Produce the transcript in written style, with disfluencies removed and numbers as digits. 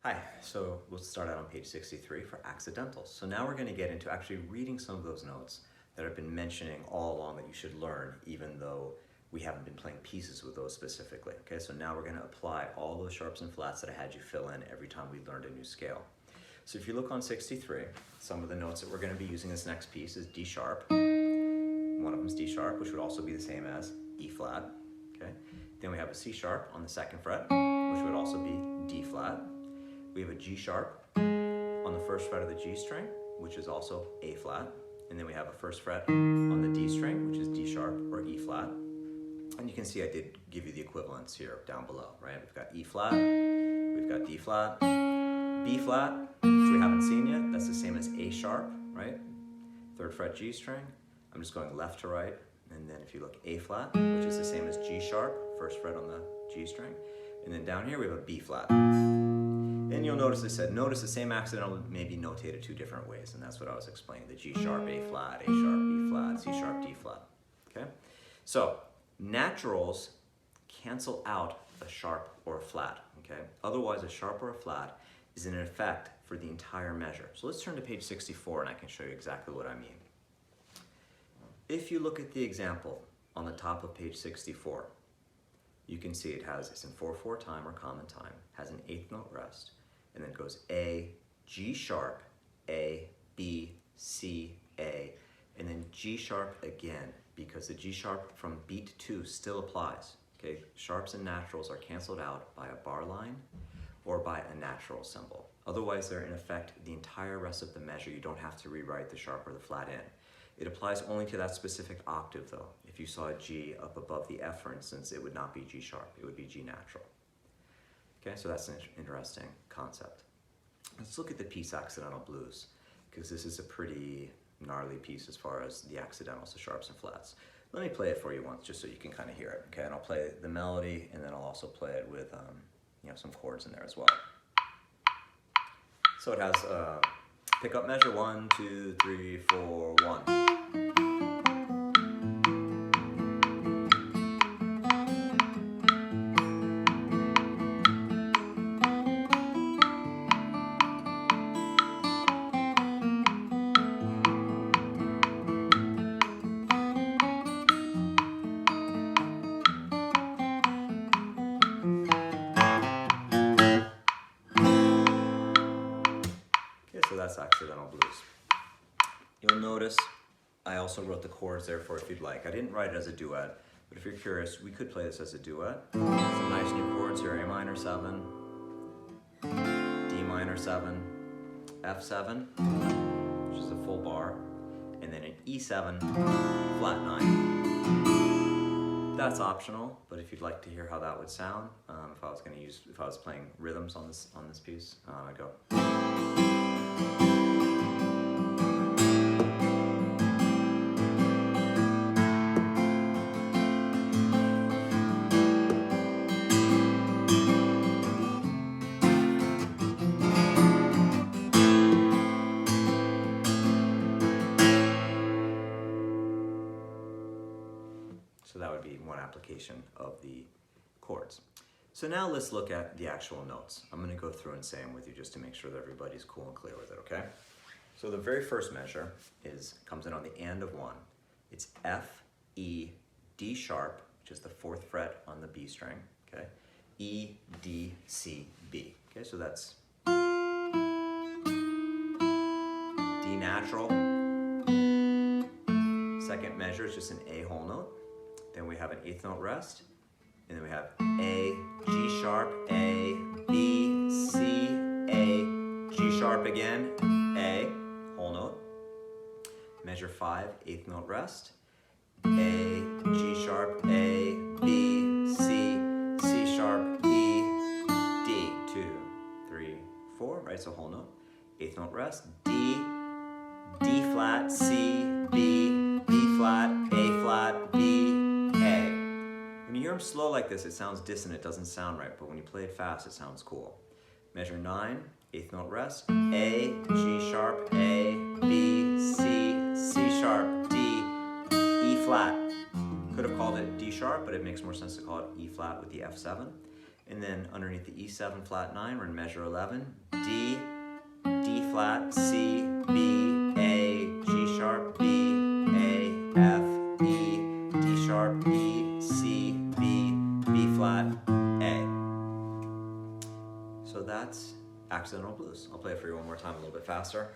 Hi, so we'll start out on page 63 for accidentals. So now we're going to get into actually reading some of those notes that I've been mentioning all along that you should learn, even though we haven't been playing pieces with those specifically. Okay, so now we're going to apply all those sharps and flats that I had you fill in every time we learned a new scale. So if you look on 63, some of the notes that we're going to be using this next piece is D sharp. One of them is D sharp, which would also be the same as E flat. Okay, then we have a C sharp on the second fret, which would also be D flat. We have a G sharp on the first fret of the G string, which is also A flat. And then we have a first fret on the D string, which is D sharp or E flat. And you can see I did give you the equivalents here down below, right? We've got E flat, we've got D flat, B flat, which we haven't seen yet. That's the same as A sharp, right? Third fret G string. I'm just going left to right. And then if you look A flat, which is the same as G sharp, first fret on the G string. And then down here we have a B flat. And you'll notice notice the same accidental may be notated two different ways, and that's what I was explaining, the G sharp, A flat, A sharp, B flat, C sharp, D flat, okay? So, naturals cancel out a sharp or a flat, okay? Otherwise, a sharp or a flat is in effect for the entire measure. So let's turn to page 64 and I can show you exactly what I mean. If you look at the example on the top of page 64, you can see it's in 4/4 time or common time, has an eighth note rest, and then it goes A, G sharp, A, B, C, A, and then G sharp again, because the G sharp from beat 2 still applies. Okay, sharps and naturals are canceled out by a bar line or by a natural symbol. Otherwise, they're in effect the entire rest of the measure. You don't have to rewrite the sharp or the flat in. It applies only to that specific octave though. If you saw a G up above the F, for instance, it would not be G sharp, it would be G natural. Okay, so that's an interesting concept. Let's look at the piece Accidental Blues, because this is a pretty gnarly piece as far as the accidentals, the sharps and flats. Let me play it for you once, just so you can kind of hear it. Okay, and I'll play the melody, and then I'll also play it with some chords in there as well. So it has pickup measure 1, 2, 3, 4, 1. So that's Accidental Blues. You'll notice I also wrote the chords there for if you'd like. I didn't write it as a duet, but if you're curious, we could play this as a duet. Some nice new chords here: A minor 7, D minor 7, F7, which is a full bar, and then an E7 flat 9. That's optional, but if you'd like to hear how that would sound, if I was playing rhythms on this piece, I'd go. So that would be one application of the chords. So now let's look at the actual notes. I'm going to go through and say them with you just to make sure that everybody's cool and clear with it, okay? So the very first measure comes in on the and of 1. It's F, E, D sharp, which is the 4th fret on the B string, okay? E, D, C, B. Okay, so that's D natural. Second measure is just an A whole note. Then we have an eighth note rest, and then we have A, G sharp, A, B, C, A, G sharp again, A, whole note. Measure 5, eighth note rest, A, G sharp, A, B, C, C sharp, E, D, 2, 3, 4, right, so whole note. Eighth note rest, D, D flat, C, B, B flat, A flat, B, A. When you hear them slow like this, it sounds dissonant, it doesn't sound right, but when you play it fast, it sounds cool. Measure 9, eighth note rest, A, G sharp, A, B, C, C sharp, D, E flat. Could have called it D sharp, but it makes more sense to call it E flat with the F7. And then underneath the E7 flat 9, we're in measure 11, D, D flat, C, B, A, G sharp, B, A, F, E, D sharp, E, C, B, B flat, A. So that's Accidental Blues. I'll play it for you one more time a little bit faster.